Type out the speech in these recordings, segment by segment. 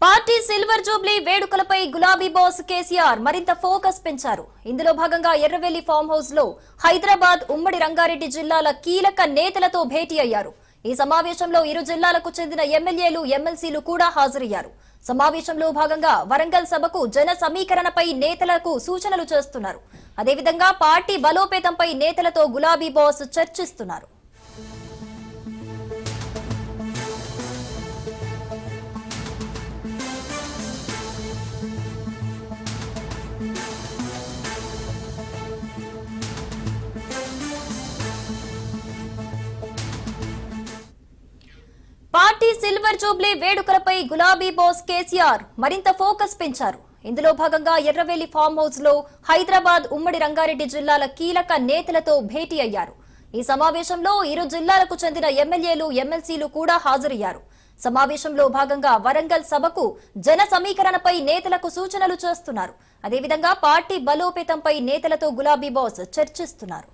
Party silver Jubilee వేడుకలపై గులాబీ boss KCR మరింత focus పెంచారు. ఇందులో భాగంగా ఎర్రవెల్లి ఫామ్ హౌస్ లో హైదరాబాద్ ఉమ్మడి రంగారెడ్డి జిల్లాల కీలక నేతలతో భేటీ అయ్యారు. ఈ సమావేశంలో ఇరు జిల్లాలకు చెందిన ఎమ్మెల్యేలు ఎమ్మెల్సీలు కూడా హాజరయ్యారు. సమావేశంలో భాగంగా వరంగల్ సభకు జన సమీకరణపై నేతలకు సూచనలు చేస్తున్నారు. అదేవిధంగా పార్టీ బలోపేతంపై నేతలతో గులాబీ బాస్ చర్చిస్తున్నారు. పార్టీ సిల్వర్ జూబ్లీ వేడుకలపై గులాబీ బాస్ కేసీఆర్ మరింత ఫోకస్ పెంచారు. ఇందులో భాగంగా ఎర్రవెల్లి ఫామ్ హౌస్ లో హైదరాబాద్ ఉమ్మడి రంగారెడ్డి జిల్లాల కీలక నేతలతో భేటీ అయ్యారు. ఈ సమావేశంలో ఇరు జిల్లాలకు చెందిన ఎమ్మెల్యేలు ఎమ్మెల్సీలు కూడా హాజరయ్యారు. సమావేశంలో భాగంగా వరంగల్ సభకు జన సమీకరణపై నేతలకు సూచనలు చేస్తున్నారు. అదేవిధంగా పార్టీ బలోపేతంపై నేతలతో గులాబీ బాస్ చర్చిస్తున్నారు.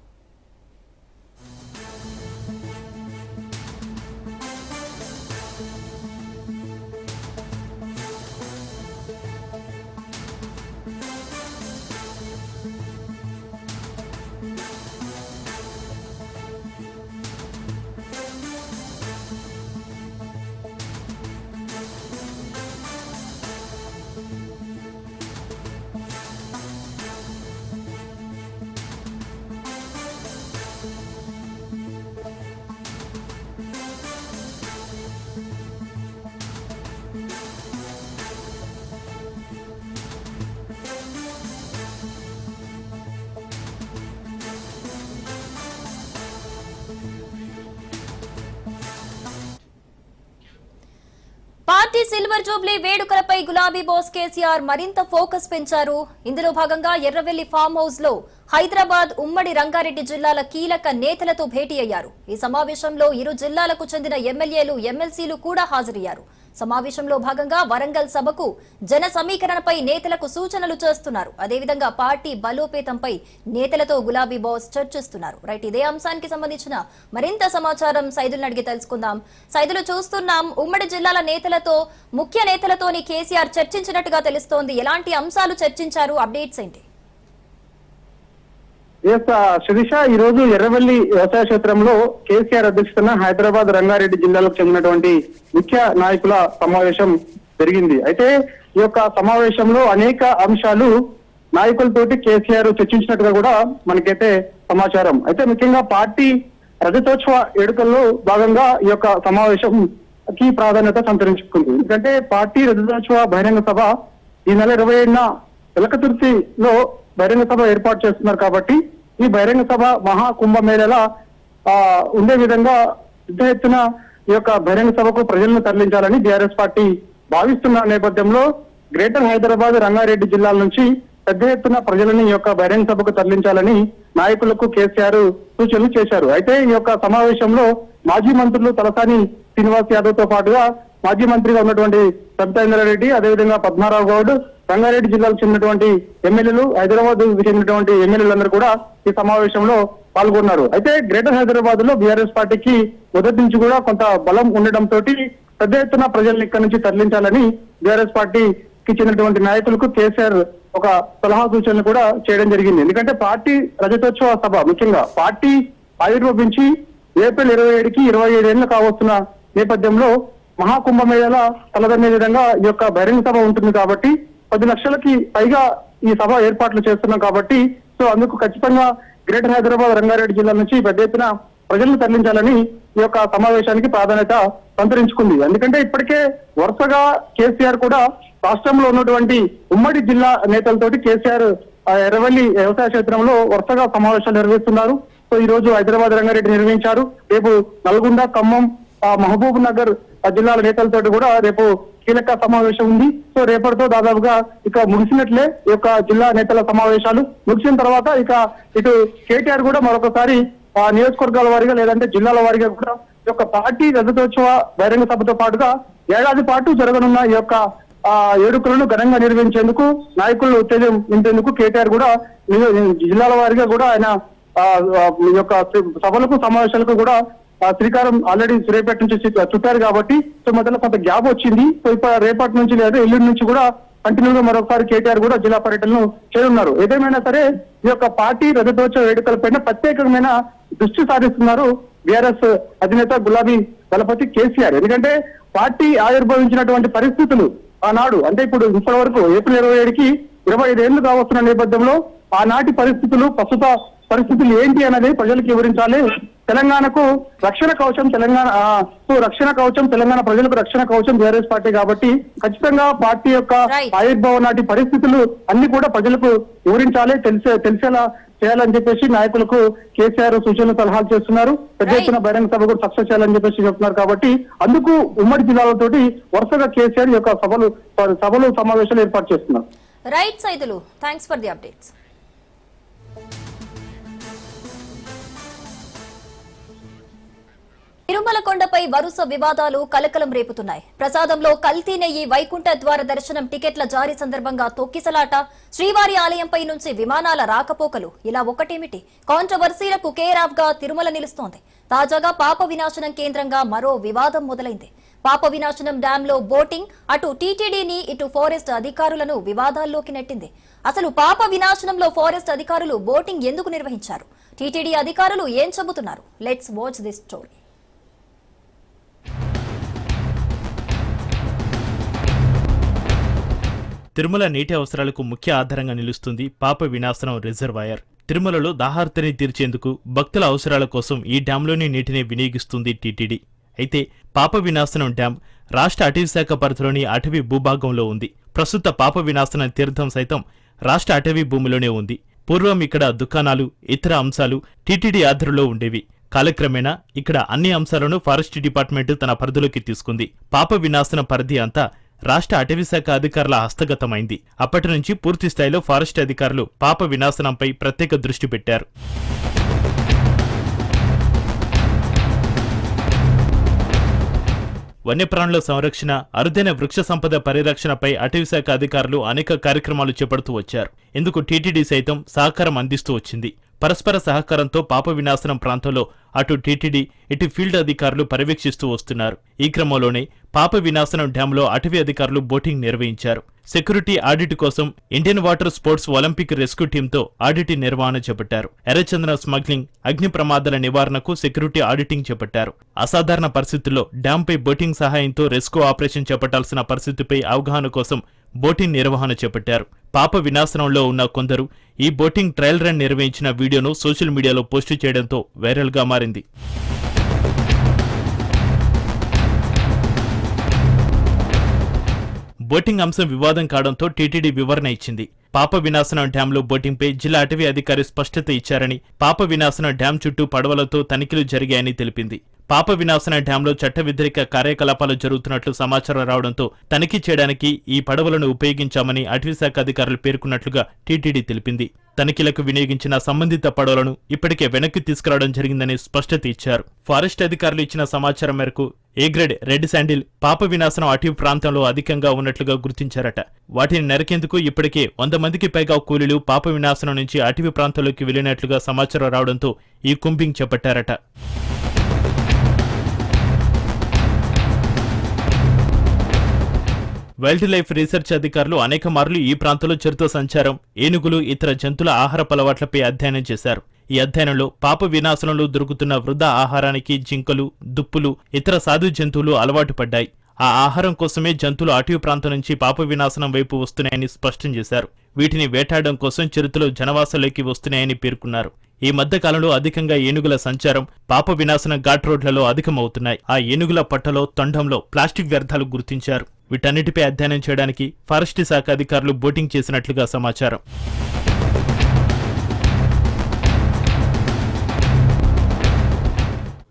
పార్టీ సిల్వర్ జూబ్లీ వేడుకలపై గులాబీ బాస్ కేసీఆర్ మరింత ఫోకస్ పెంచారు. ఇందులో భాగంగా ఎర్రవెల్లి ఫామ్ హౌస్ లో హైదరాబాద్ ఉమ్మడి రంగారెడ్డి జిల్లాల కీలక నేతలతో భేటీ అయ్యారు. ఈ సమావేశంలో ఇరు జిల్లాలకు చెందిన ఎమ్మెల్యేలు ఎమ్మెల్సీలు కూడా హాజరయ్యారు. సమావేశంలో భాగంగా వరంగల్ సభకు జన సమీకరణపై నేతలకు సూచనలు చేస్తున్నారు. అదేవిధంగా పార్టీ బలోపేతంపై నేతలతో గులాబీ బాస్ చర్చిస్తున్నారు. రైట్, ఇదే అంశానికి సంబంధించిన మరింత సమాచారం సైదులను అడిగి తెలుసుకుందాం. సైదులు, చూస్తున్నాం ఉమ్మడి జిల్లాల నేతలతో ముఖ్య నేతలతోని కేసీఆర్ చర్చించినట్టుగా తెలుస్తోంది. ఎలాంటి అంశాలు చర్చించారు? అప్డేట్స్ ఏంటి? శిరీష, ఈ రోజు ఎర్రవెల్లి వ్యవసాయ క్షేత్రంలో కేసీఆర్ అధ్యక్షతన హైదరాబాద్ రంగారెడ్డి జిల్లాలకు చెందినటువంటి ముఖ్య నాయకుల సమావేశం జరిగింది. అయితే ఈ యొక్క సమావేశంలో అనేక అంశాలు నాయకులతోటి కేసీఆర్ చర్చించినట్టుగా కూడా మనకైతే సమాచారం. అయితే ముఖ్యంగా పార్టీ రజతోత్సవ వేడుకల్లో భాగంగా ఈ యొక్క సమావేశంకి ప్రాధాన్యత సంతరించుకుంది. ఎందుకంటే పార్టీ రజతోత్సవ బహిరంగ సభ ఈ నెల 27న వెలకతుర్తిలో బహిరంగ సభ ఏర్పాటు చేస్తున్నారు. కాబట్టి ఈ బహిరంగ సభ మహా కుంభమేళలా ఉండే విధంగా పెద్ద ఎత్తున ఈ యొక్క బహిరంగ సభకు ప్రజలను తరలించాలని బీఆర్ఎస్ పార్టీ భావిస్తున్న నేపథ్యంలో గ్రేటర్ హైదరాబాద్ రంగారెడ్డి జిల్లాల నుంచి పెద్ద ఎత్తున ప్రజలని ఈ యొక్క బహిరంగ సభకు తరలించాలని నాయకులకు కేసీఆర్ సూచనలు చేశారు. అయితే ఈ యొక్క సమావేశంలో మాజీ మంత్రులు తలసాని శ్రీనివాస్ యాదవ్ తో పాటుగా మాజీ మంత్రిగా ఉన్నటువంటి సబితాఇంద్రారెడ్డి, అదేవిధంగా పద్మారావు గౌడ్, రంగారెడ్డి జిల్లాకు చెందినటువంటి ఎమ్మెల్యేలు, హైదరాబాద్ చెందినటువంటి ఎమ్మెల్యేలందరూ కూడా ఈ సమావేశంలో పాల్గొన్నారు. అయితే గ్రేటర్ హైదరాబాద్ లో బీఆర్ఎస్ పార్టీకి మొదటి నుంచి కూడా కొంత బలం ఉండడంతో పెద్ద ఎత్తున ప్రజల్ని ఇక్కడి నుంచి తరలించాలని బీఆర్ఎస్ పార్టీకి చెందినటువంటి నాయకులకు కేసీఆర్ ఒక సలహా సూచనలు కూడా చేయడం జరిగింది. ఎందుకంటే పార్టీ రజతోత్సవ సభ ముఖ్యంగా పార్టీ ఆవిర్భవించి ఏప్రిల్ 27కి 25 ఏళ్లు కావస్తున్న నేపథ్యంలో మహాకుంభమేళ తలదన్నే విధంగా ఈ యొక్క బహిరంగ సభ ఉంటుంది. కాబట్టి 10 లక్షలకి పైగా ఈ సభ ఏర్పాట్లు చేస్తున్నాం. కాబట్టి సో అందుకు ఖచ్చితంగా గ్రేటర్ హైదరాబాద్ రంగారెడ్డి జిల్లా నుంచి పెద్ద ఎత్తున ప్రజలను తరలించాలని ఈ యొక్క సమావేశానికి ప్రాధాన్యత సంతరించుకుంది. ఎందుకంటే ఇప్పటికే వరుసగా కేసీఆర్ కూడా రాష్ట్రంలో ఉన్నటువంటి ఉమ్మడి జిల్లా నేతలతోటి కేసీఆర్ ఎర్రవెల్లి వ్యవసాయ క్షేత్రంలో వరుసగా సమావేశాలు నిర్వహిస్తున్నారు. సో ఈ రోజు హైదరాబాద్ రంగారెడ్డి నిర్వహించారు. రేపు నల్గొండ, ఖమ్మం, మహబూబ్ నగర్ జిల్లాల నేతలతోటి కూడా రేపు కీలక సమావేశం ఉంది. సో రేపటితో దాదాపుగా ఇక ముగిసినట్లే ఈ యొక్క జిల్లా నేతల సమావేశాలు ముగిసిన తర్వాత ఇక ఇటు కేటీఆర్ కూడా మరొకసారి నియోజకవర్గాల వారీగా లేదంటే జిల్లాల వారీగా కూడా ఈ యొక్క పార్టీ రజతోత్సవ బహిరంగ సభతో పాటుగా ఏడాది పాటు జరగనున్న ఈ యొక్క వేడుకలను ఘనంగా నిర్వహించేందుకు నాయకులను ఉత్తేజం నింపేందుకు కేటీఆర్ కూడా జిల్లాల వారీగా కూడా ఆయన ఈ యొక్క సభలకు సమావేశాలకు కూడా శ్రీకారం ఆల్రెడీ సూర్యాపేట నుంచి చుట్టారు కాబట్టి సో మధ్యలో కొంత గ్యాప్ వచ్చింది. సో ఇప్పుడు రేపటి నుంచి లేదా ఎల్లుండి నుంచి కూడా కంటిన్యూగా మరొకసారి కేటీఆర్ కూడా జిల్లా పర్యటనను చేరున్నారు. ఏదేమైనా సరే ఈ యొక్క పార్టీ రజతోత్సవ వేడుకలపైన ప్రత్యేకమైన దృష్టి సారిస్తున్నారు బీఆర్ఎస్ అధినేత గులాబీ దళపతి కేసీఆర్. ఎందుకంటే పార్టీ ఆవిర్భవించినటువంటి పరిస్థితులు ఆనాడు అంటే ఇప్పుడు ఇప్పటి వరకు ఏప్రిల్ 27కి 25 ఏళ్లు కావస్తున్న నేపథ్యంలో ఆనాటి పరిస్థితులు ప్రస్తుత పరిస్థితులు ఏంటి అనేది ప్రజలకు వివరించాలి. తెలంగాణకు రక్షణ కవచం తెలంగాణ ప్రజలకు రక్షణ కవచం బీఆర్ఎస్ పార్టీ కాబట్టి ఖచ్చితంగా పార్టీ యొక్క ఆవిర్భావం నాటి పరిస్థితులు అన్ని కూడా ప్రజలకు వివరించాలి, తెలిసేలా చేయాలని చెప్పేసి నాయకులకు కేసీఆర్ సూచనలు సలహాలు చేస్తున్నారు. పెద్ద ఎత్తున బహిరంగ సభ కూడా సక్సెస్ చేయాలని చెప్పేసి చెప్తున్నారు. కాబట్టి అందుకు ఉమ్మడి జిల్లాలతోటి వరుసగా కేసీఆర్ యొక్క సభలు సమావేశాలు ఏర్పాటు చేస్తున్నారు. Right Saidulu, thanks for the updates. Tirumala కొండపై వరుస వివాదాలు కలకలం రేపుతున్నాయి. ప్రసాదంలో కల్తీ నెయ్యి, వైకుంఠ ద్వార దర్శనం టికెట్ల జారీ సందర్భంగా తొక్కిసలాట, శ్రీవారి ఆలయంపై నుంచి విమానాల రాకపోకలు, ఇలా ఒకటేమిటి కాంట్రవర్సీలకు కేరాఫ్ గా తిరుమల నిలుస్తోంది. తాజాగా పాప వినాశనం కేంద్రంగా మరో వివాదం మొదలైంది. పాప వినాశనం డ్యామ్ లో బోటింగ్ అటు టీటీడీని ఇటు ఫారెస్ట్ అధికారులను వివాదాల్లోకి నెట్టింది. అసలు పాప వినాశనంలో ఫారెస్ట్ అధికారులు బోటింగ్ ఎందుకు నిర్వహించారు? టీటీడీ అధికారులు ఏం చెబుతున్నారు? Let's watch this story. Tirumala నీటి అవసరాలకు ముఖ్య ఆధారంగా నిలుస్తుంది పాప వినాశనం రిజర్వాయర్. తిరుమలలో దాహార్తిని తీర్చేందుకు భక్తుల అవసరాల కోసం ఈ డ్యాంలోని నీటిని వినియోగిస్తుంది టీటీడీ. అయితే పాప వినాశనం డ్యాం రాష్ట్ర అటవీ శాఖ పరిధిలోని అటవీ భూభాగంలో ఉంది. ప్రస్తుత పాప వినాశనం తీర్థం సైతం రాష్ట్ర అటవీ భూమిలోనే ఉంది. పూర్వం ఇక్కడ దుకాణాలు, ఇతర అంశాలు టీటీడీ ఆధ్వర్యంలో ఉండేవి. కాలక్రమేణా ఇక్కడ అన్ని అంశాలను ఫారెస్ట్ డిపార్ట్మెంట్ తన పరిధిలోకి తీసుకుంది. పాప వినాశనం పరిధి అంతా రాష్ట్ర అటవీశాఖ అధికారుల హస్తగతమైంది. అప్పటి నుంచి పూర్తి స్థాయిలో ఫారెస్ట్ అధికారులు పాప వినాశనంపై ప్రత్యేక దృష్టి పెట్టారు. వన్యప్రాణుల సంరక్షణ, అరుదైన వృక్ష సంపద పరిరక్షణపై అటవీశాఖ అధికారులు అనేక కార్యక్రమాలు చేపడుతూ వచ్చారు. ఇందుకు టీటీడీ సైతం సహకారం అందిస్తూ వచ్చింది. పరస్పర సహకారంతో పాప వినాశనం ప్రాంతంలో అటు టీటీడీ ఇటు ఫీల్డ్ అధికారులు పర్యవేక్షిస్తూ వస్తున్నారు. ఈ క్రమంలోనే పాప వినాశనం డ్యాంలో అటవీ అధికారులు బోటింగ్ నిర్వహించారు. సెక్యూరిటీ ఆడిట్ కోసం Indian water sports Olympic rescue టీంతో ఆడిట్ నిర్వహణ చేపట్టారు. ఎర్రచందనం స్మగ్లింగ్, అగ్ని ప్రమాదాల నివారణకు సెక్యూరిటీ ఆడిటింగ్ చేపట్టారు. అసాధారణ పరిస్థితుల్లో డ్యాంపై బోటింగ్ సహాయంతో రెస్క్యూ ఆపరేషన్ చేపట్టాల్సిన పరిస్థితిపై అవగాహన కోసం బోటింగ్ నిర్వహణ చేపట్టారు. పాప వినాశనంలో ఉన్న కొందరు ఈ బోటింగ్ ట్రయల్ రన్ నిర్వహించిన వీడియోను సోషల్ మీడియాలో పోస్టు చేయడంతో వైరల్గా మారింది. బోటింగ్ అంశం వివాదం కావడంతో టీటీడీ వివరణ ఇచ్చింది. పాప వినాశనం డ్యాంలో బోటింగ్పై జిల్లా అటవీ అధికారి స్పష్టత ఇచ్చారని, పాప వినాశనం డ్యాం చుట్టూ పడవలతో తనిఖీలు జరిగాయని తెలిపింది. పాప వినాశన డ్యాంలో చట్ట వ్యతిరేక కార్యకలాపాలు జరుగుతున్నట్లు సమాచారం రావడంతో తనిఖీ చేయడానికి ఈ పడవలను ఉపయోగించామని అటవీశాఖ అధికారులు పేర్కొన్నట్లుగా టీటీడీ తెలిపింది. తనిఖీలకు వినియోగించిన సంబంధిత పడవలను ఇప్పటికే వెనక్కి తీసుకురావడం జరిగిందని స్పష్టత ఇచ్చారు. ఫారెస్ట్ అధికారులు ఇచ్చిన సమాచారం మేరకు ఏ గ్రేడ్ రెడ్ శాండిల్ పాప వినాశనం అటవీ ప్రాంతంలో అధికంగా ఉన్నట్లుగా గుర్తించారట. వాటిని నరికేందుకు ఇప్పటికే 100 మందికి పైగా కూలీలు పాప వినాశనం నుంచి అటవీ ప్రాంతంలోకి వెళ్లినట్లుగా సమాచారం రావడంతో ఈ కుంబింగ్ చేపట్టారట. వైల్డ్ లైఫ్ రీసెర్చ్ అధికారులు అనేక మార్లు ఈ ప్రాంతంలో చిరుత సంచారం, ఏనుగులు, ఇతర జంతువుల ఆహారపు అలవాట్లపై అధ్యయనం చేశారు. ఈ అధ్యయనంలో పాప వినాశనంలో దొరుకుతున్న వృధా ఆహారానికి జింకలు, దుప్పులు, ఇతర సాధు జంతువులు అలవాటు పడ్డాయి. ఆ ఆహారం కోసమే జంతువులు అటవీ ప్రాంతం నుంచి పాప వినాశనం వైపు వస్తున్నాయని స్పష్టం చేశారు. వీటిని వేటాడడం కోసం చిరుతలు జనవాసంలోకి వస్తున్నాయని పేర్కొన్నారు. ఈ మధ్య కాలంలో అధికంగా ఏనుగుల సంచారం పాప వినాశనం ఘాట్ రోడ్లలో అధికమవుతున్నాయి. ఆ ఏనుగుల పట్టలో, తొండంలో ప్లాస్టిక్ వ్యర్థాలు గుర్తించారు. వీటన్నిటిపై అధ్యయనం చేయడానికి ఫారెస్ట్ శాఖ అధికారులు బోటింగ్ చేసినట్లుగా సమాచారం.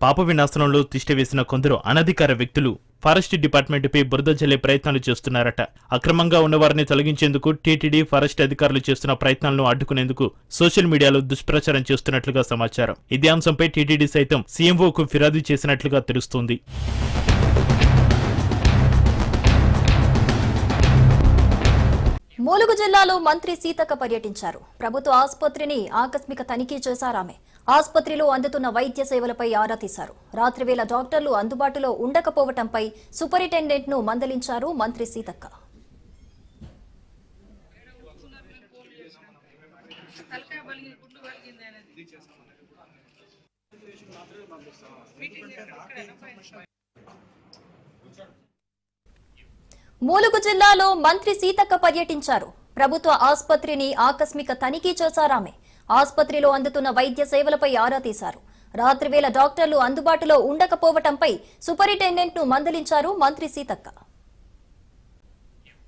పాప వినాశనంలో తిష్టవేసిన కొందరు అనధికార వ్యక్తులు ఫారెస్ట్ డిపార్ట్మెంట్పై బురద జల్లే ప్రయత్నాలు చేస్తున్నారట. అక్రమంగా ఉన్నవారిని తొలగించేందుకు టీటీడీ, ఫారెస్ట్ అధికారులు చేస్తున్న ప్రయత్నాలను అడ్డుకునేందుకు సోషల్ మీడియాలో దుష్ప్రచారం చేస్తున్నట్లుగా సమాచారం. ఇదే అంశంపై టీటీడీ సైతం సీఎంఓకు ఫిర్యాదు చేసినట్లుగా తెలుస్తోంది. ములుగు జిల్లాలో మంత్రి సీతక్క పర్యటించారు. ప్రభుత్వ ఆసుపత్రిని ఆకస్మిక తనిఖీ చేశారామె. ఆసుపత్రిలో అందుతున్న వైద్య సేవలపై ఆరా తీశారు. రాత్రివేళ డాక్టర్లు అందుబాటులో ఉండకపోవడంపై సూపరింటెండెంట్ను మందలించారు మంత్రి సీతక్క. ములుగు జిల్లాలో మంత్రి సీతక్క పర్యటించారు. ప్రభుత్వ ఆసుపత్రిని ఆకస్మిక తనిఖీ చేశారామె. ఆసుపత్రిలో అందుతున్న వైద్య సేవలపై ఆరా తీశారు. రాత్రివేళ డాక్టర్లు అందుబాటులో ఉండకపోవడంపై సూపరింటెండెంట్ను మందలించారు మంత్రి Seethakka.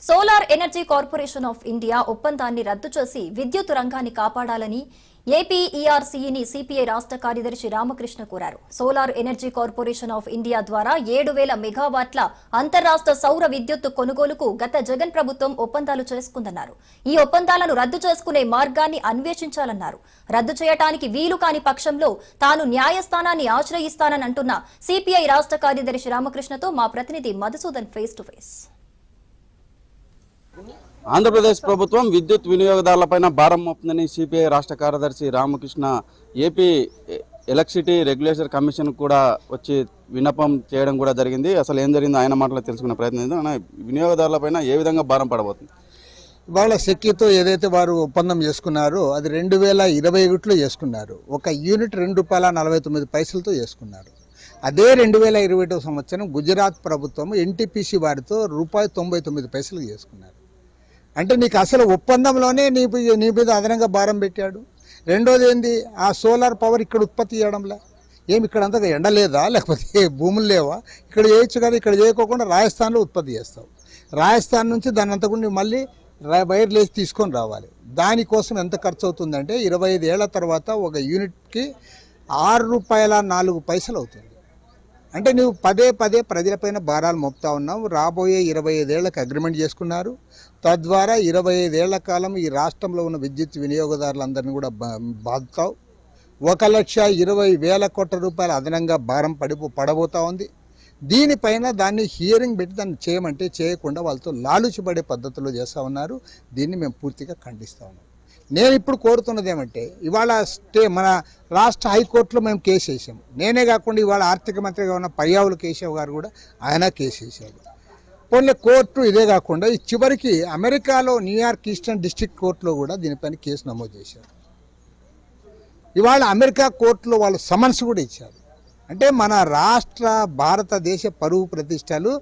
Solar energy corporation of India ఒప్పందాన్ని రద్దు చేసి విద్యుత్ రంగాన్ని కాపాడాలని ఏపీఈఆర్సీని సిపిఐ రాష్ట్ర కార్యదర్శి రామకృష్ణ కోరారు. Solar energy corporation of India ద్వారా 7,000 మెగావాట్ల అంతర్రాష్ట్ర సౌర విద్యుత్ కొనుగోలుకు గత జగన్ ప్రభుత్వం ఒప్పందాలు చేసుకుందన్నారు. ఈ ఒప్పందాలను రద్దు చేసుకునే మార్గాన్ని అన్వేషించాలన్నారు. రద్దు చేయడానికి వీలు కాని పక్షంలో తాను న్యాయస్థానాన్ని ఆశ్రయిస్తానని అంటున్న సిపిఐ రాష్ట్ర కార్యదర్శి రామకృష్ణతో మా ప్రతినిధి Madhusudan face to face. Andhra Pradesh ప్రభుత్వం విద్యుత్ వినియోగదారులపైన భారం మోపుతుందని సిపిఐ రాష్ట్ర కార్యదర్శి Ramakrishna AP electricity regulator commission కూడా వచ్చి విన్నపం చేయడం కూడా జరిగింది. అసలు ఏం జరిగిందో ఆయన మాటలో తెలుసుకునే ప్రయత్నం. వినియోగదారులపైన ఏ విధంగా భారం పడబోతుంది? వాళ్ళ సెక్కితో ఏదైతే వారు ఒప్పందం చేసుకున్నారో అది 2021లో చేసుకున్నారు. ఒక యూనిట్ ₹2.49 చేసుకున్నారు. అదే 2021 సంవత్సరం గుజరాత్ ప్రభుత్వం ఎన్టీపీసీ వారితో ₹99 చేసుకున్నారు. అంటే నీకు అసలు ఒప్పందంలోనే నీ మీద అదనంగా భారం పెట్టాడు. రెండోది ఏంది, ఆ సోలార్ పవర్ ఇక్కడ ఉత్పత్తి చేయడంలే. ఏమి ఇక్కడ అంతా ఎండ లేదా, లేకపోతే భూములు లేవా? ఇక్కడ చేయొచ్చు కదా. ఇక్కడ చేయకోకుండా రాజస్థాన్లో ఉత్పత్తి చేస్తావు. రాజస్థాన్ నుంచి దాన్ని అంతకుండా మళ్ళీ వైర్లు వేసి తీసుకొని రావాలి. దానికోసం ఎంత ఖర్చు అవుతుందంటే 25 ఏళ్ల తర్వాత ఒక యూనిట్కి ₹6.04 అవుతుంది. అంటే నువ్వు పదే ప్రజలపైన భారాలు మోపుతా ఉన్నావు. రాబోయే 25 ఏళ్లకు అగ్రిమెంట్ చేసుకున్నారు. తద్వారా 25 ఏళ్ల కాలం ఈ రాష్ట్రంలో ఉన్న విద్యుత్ వినియోగదారులందరినీ కూడా బాదుతావు. ₹1,20,000 కోట్ల అదనంగా భారం పడబోతా ఉంది. దీనిపైన దాన్ని హియరింగ్ పెట్టి దాన్ని చేయమంటే చేయకుండా వాళ్ళతో లాలుచిపడే పద్ధతిలో చేస్తూ ఉన్నారు. దీన్ని మేము పూర్తిగా ఖండిస్తూ ఉన్నాం. నేను ఇప్పుడు కోరుతున్నది ఏమంటే, ఇవాళ మన రాష్ట్ర హైకోర్టులో మేము కేసు వేసాం. నేనే కాకుండా ఇవాళ ఆర్థిక మంత్రిగా ఉన్న పయ్యావుల కేశవ్ గారు కూడా ఆయన కేసు వేశారు. పోనీ కోర్టు ఇదే కాకుండా ఈ చివరికి అమెరికాలో న్యూయార్క్ ఈస్టర్న్ డిస్ట్రిక్ట్ కోర్టులో కూడా దీనిపైన కేసు నమోదు చేశారు. ఇవాళ అమెరికా కోర్టులో వాళ్ళు సమన్స్ కూడా ఇచ్చారు. అంటే మన రాష్ట్ర భారతదేశ పరువు ప్రతిష్టలు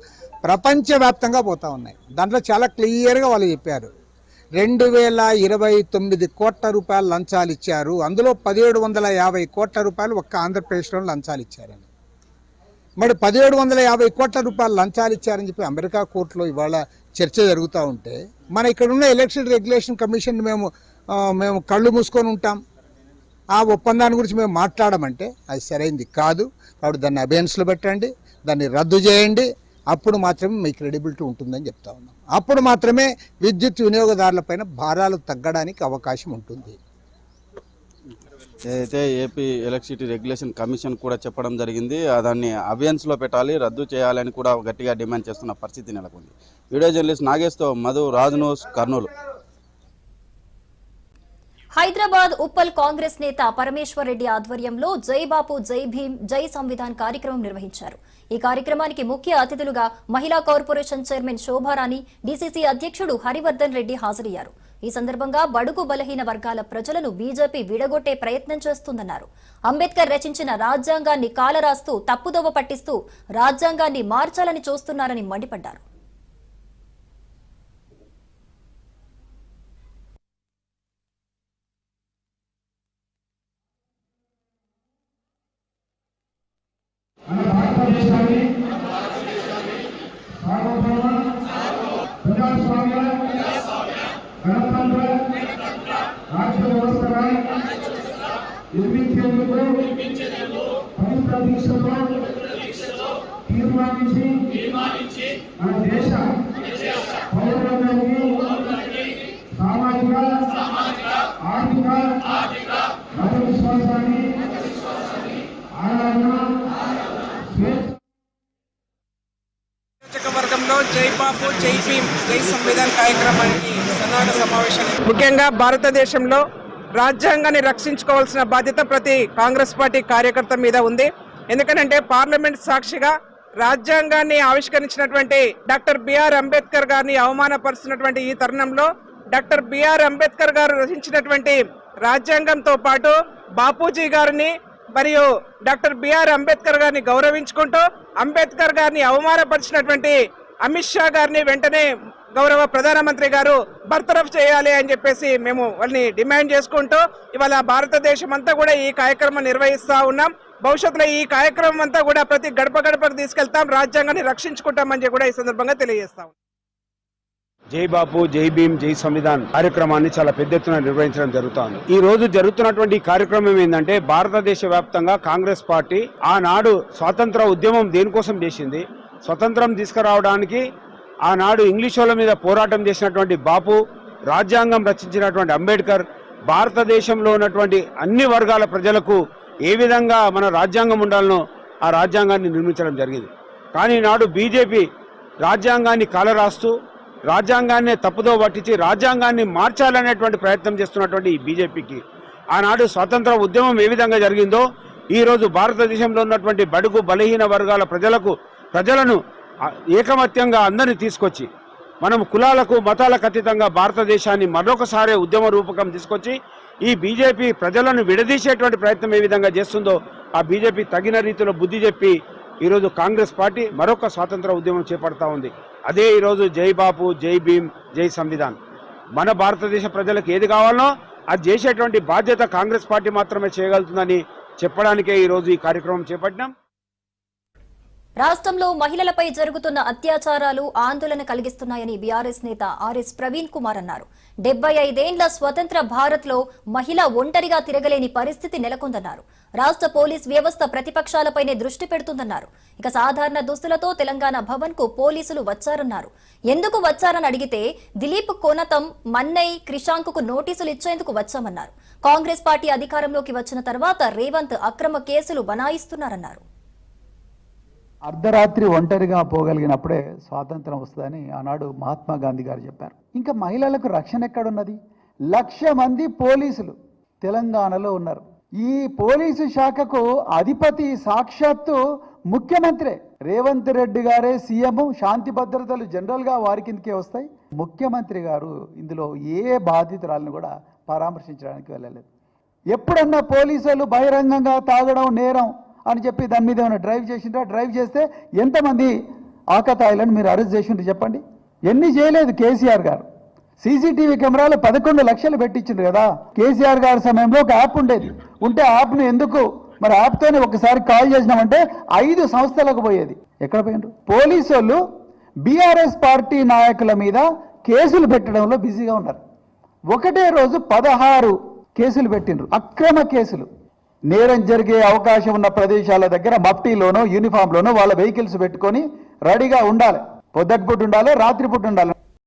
ప్రపంచవ్యాప్తంగా పోతూ ఉన్నాయి. దాంట్లో చాలా క్లియర్గా వాళ్ళు చెప్పారు. 2029 కోట్ల రూపాయలు లంచాలు ఇచ్చారు. అందులో 1750 కోట్ల రూపాయలు ఒక్క ఆంధ్రప్రదేశ్లో లంచాలు ఇచ్చారని. మరి 1750 కోట్ల రూపాయలు లంచాలు ఇచ్చారని చెప్పి అమెరికా కోర్టులో ఇవాళ చర్చ జరుగుతూ ఉంటే, మన ఇక్కడ ఉన్న ఎలక్ట్రిసిటీ రెగ్యులేషన్ కమిషన్ మేము కళ్ళు మూసుకొని ఉంటాం. ఆ ఒప్పందాన్ని గురించి మేము మాట్లాడమంటే అది సరైంది కాదు. కాబట్టి దాన్ని అబెయన్స్లో పెట్టండి, దాన్ని రద్దు చేయండి. అప్పుడు మాత్రమే మీ క్రెడిబిలిటీ ఉంటుందని చెప్తా ఉన్నాం. అప్పుడు మాత్రమే విద్యుత్ వినియోగదారులపైన భారాలు తగ్గడానికి అవకాశం ఉంటుంది. ఏదైతే ఏపీ ఎలక్ట్రిసిటీ రెగ్యులేషన్ కమిషన్ కూడా చెప్పడం జరిగింది, దాన్ని అబియన్స్లో పెట్టాలి, రద్దు చేయాలని కూడా గట్టిగా డిమాండ్ చేస్తున్న పరిస్థితి నెలకొంది. వీడియో జర్నలిస్ట్ నాగేష్తో మధు, రాజ్ న్యూస్, కర్నూలు. హైదరాబాద్ ఉప్పల్ కాంగ్రెస్ నేత పరమేశ్వర్ రెడ్డి ఆధ్వర్యంలో జై బాపు జై భీమ్ జై సంవిధాన్ కార్యక్రమం నిర్వహించారు. ఈ కార్యక్రమానికి ముఖ్య అతిథులుగా మహిళా కార్పొరేషన్ చైర్మన్ శోభారాణి, డీసీసీ అధ్యక్షుడు హరివర్ధన్ రెడ్డి హాజరయ్యారు. ఈ సందర్భంగా బడుగు బలహీన వర్గాల ప్రజలను బీజేపీ విడగొట్టే ప్రయత్నం చేస్తుందన్నారు. అంబేద్కర్ రచించిన రాజ్యాంగాన్ని కాలరాస్తూ తప్పుదోవ పట్టిస్తూ రాజ్యాంగాన్ని మార్చాలని చూస్తున్నారని మండిపడ్డారు. తీర్మానించి మన దేశ పౌరులందరికీ సామాజిక ఆర్థిక మత విశ్వాసాన్ని ఆరాధన వర్గంలో జై బాపు జై భీమ్ జై సంవిధాన్ కార్యక్రమానికి సన్నాహక సమావేశం. ముఖ్యంగా భారతదేశంలో రాజ్యాంగాన్ని రక్షించుకోవాల్సిన బాధ్యత ప్రతి కాంగ్రెస్ పార్టీ కార్యకర్త మీద ఉంది. ఎందుకంటే పార్లమెంట్ సాక్షిగా రాజ్యాంగాన్ని ఆవిష్కరించినటువంటి డాక్టర్ బిఆర్ అంబేద్కర్ గారిని అవమానపరుస్తున్నటువంటి ఈ తరుణంలో డాక్టర్ బిఆర్ అంబేద్కర్ గారు రచించినటువంటి రాజ్యాంగంతో పాటు బాపూజీ గారిని మరియు డాక్టర్ బిఆర్ అంబేద్కర్ గారిని గౌరవించుకుంటూ అంబేద్కర్ గారిని అవమానపరిచినటువంటి అమిత్ షా గారిని వెంటనే గౌరవ ప్రధానమంత్రి గారు బర్తరఫ్ చేయాలి అని చెప్పేసి మేము వాళ్ళని డిమాండ్ చేసుకుంటూ ఇవాళ భారతదేశం అంతా కూడా ఈ కార్యక్రమం నిర్వహిస్తా ఉన్నాం. భవిష్యత్తులో ఈ కార్యక్రమం అంతా కూడా ప్రతి గడప గడపకు తీసుకెళ్తాం, రాజ్యాంగాన్ని రక్షించుకుంటామని కూడా ఈ సందర్భంగా తెలియజేస్తాం. జై బాపు, జై భీమ్, జై సంవిధాన్ కార్యక్రమాన్ని చాలా పెద్ద ఎత్తున నిర్వహించడం జరుగుతోంది. ఈ రోజు జరుగుతున్నటువంటి కార్యక్రమం ఏంటంటే భారతదేశ వ్యాప్తంగా కాంగ్రెస్ పార్టీ ఆనాడు స్వాతంత్ర ఉద్యమం దేనికోసం చేసింది, స్వతంత్రం తీసుకురావడానికి ఆనాడు ఇంగ్లీష్ వాళ్ళ మీద పోరాటం చేసినటువంటి బాపు, రాజ్యాంగం రచించినటువంటి అంబేద్కర్, భారతదేశంలో ఉన్నటువంటి అన్ని వర్గాల ప్రజలకు ఏ విధంగా మన రాజ్యాంగం ఉండాలనో ఆ రాజ్యాంగాన్ని నిర్మించడం జరిగింది. కానీ నాడు బీజేపీ రాజ్యాంగాన్ని కాలరాస్తూ రాజ్యాంగాన్ని తప్పుదో పట్టించి రాజ్యాంగాన్ని మార్చాలనేటువంటి ప్రయత్నం చేస్తున్నటువంటి ఈ బీజేపీకి ఆనాడు స్వాతంత్ర ఉద్యమం ఏ విధంగా జరిగిందో ఈరోజు భారతదేశంలో ఉన్నటువంటి బడుగు బలహీన వర్గాల ప్రజలను ఏకమత్యంగా అందరినీ తీసుకొచ్చి మనం కులాలకు మతాలకు అతీతంగా భారతదేశాన్ని మరొకసారి ఉద్యమ రూపకం తీసుకొచ్చి ఈ బీజేపీ ప్రజలను విడదీసేటువంటి ప్రయత్నం ఏ విధంగా చేస్తుందో ఆ బీజేపీ తగిన రీతిలో బుద్ధి చెప్పి ఈరోజు కాంగ్రెస్ పార్టీ మరొక స్వాతంత్ర ఉద్యమం చేపడతా ఉంది. అదే ఈరోజు జై బాపు, జై భీమ్, జై సంవిధాన్. మన భారతదేశ ప్రజలకు ఏది కావాలనో అది చేసేటువంటి బాధ్యత కాంగ్రెస్ పార్టీ మాత్రమే చేయగలుగుతుందని చెప్పడానికే ఈరోజు ఈ కార్యక్రమం చేపట్టినాం. రాష్ట్రంలో మహిళలపై జరుగుతున్న అత్యాచారాలు ఆందోళన కలిగిస్తున్నాయని బీఆర్ఎస్ నేత ఆర్ఎస్ ప్రవీణ్ కుమార్ అన్నారు. 75 ఏండ్ల స్వతంత్ర భారత్ లో మహిళ ఒంటరిగా తిరగలేని పరిస్థితి నెలకొందన్నారు. రాష్ట్ర పోలీస్ వ్యవస్థ ప్రతిపక్షాలపైనే దృష్టి పెడుతుందన్నారు. ఇక సాధారణ దుస్తులతో తెలంగాణ భవన్ కు పోలీసులు వచ్చారన్నారు. ఎందుకు వచ్చారని అడిగితే దిలీప్ కోనతం, మన్నై, క్రిషాంక్ కు నోటీసులు ఇచ్చేందుకు వచ్చామన్నారు. కాంగ్రెస్ పార్టీ అధికారంలోకి వచ్చిన తర్వాత రేవంత్ అక్రమ కేసులు బనాయిస్తున్నారన్నారు. అర్ధరాత్రి ఒంటరిగా పోగలిగినప్పుడే స్వాతంత్రం వస్తుందని ఆనాడు మహాత్మా గాంధీ గారు చెప్పారు. ఇంకా మహిళలకు రక్షణ ఎక్కడున్నది? 1,00,000 మంది పోలీసులు తెలంగాణలో ఉన్నారు. ఈ పోలీసు శాఖకు అధిపతి సాక్షాత్తు ముఖ్యమంత్రే. రేవంత్ రెడ్డి గారే సీఎం, శాంతి భద్రతలు జనరల్గా వారి కిందకే వస్తాయి. ముఖ్యమంత్రి గారు ఇందులో ఏ బాధితురాలను కూడా పరామర్శించడానికి వెళ్ళలేదు. ఎప్పుడన్నా పోలీసులు బహిరంగంగా తాగడం నేరం అని చెప్పి దాని మీద ఏమైనా డ్రైవ్ చేసిండ్రా? డ్రైవ్ చేస్తే ఎంతమంది ఆకతాయిలను మీరు అరెస్ట్ చేసిండ్రు చెప్పండి? ఎన్ని చేయలేదు కేసీఆర్ గారు. సీసీటీవీ కెమెరాలు 11 లక్షలు పెట్టించిండ్రు కదా. కేసీఆర్ గారి సమయంలో ఒక యాప్ ఉండేది. ఉంటే యాప్ను ఎందుకు మరి యాప్తోనే ఒకసారి కాల్ చేసినామంటే 5 సంస్థలకు పోయేది. ఎక్కడ పోయిండ్రు? పోలీసు వాళ్ళు బీఆర్ఎస్ పార్టీ నాయకుల మీద కేసులు పెట్టడంలో బిజీగా ఉన్నారు. ఒకటే రోజు 16 కేసులు పెట్టిండ్రు, అక్రమ కేసులు. నేరం జరిగే అవకాశం ఉన్న ప్రదేశాల దగ్గర మఫ్టీలోనో యూనిఫామ్లోనో వాళ్ళ వెహికల్స్ పెట్టుకొని రెడీగా ఉండాలి. పొద్దుటిపూట ఉండాలి, రాత్రిపూట ఉండాలి.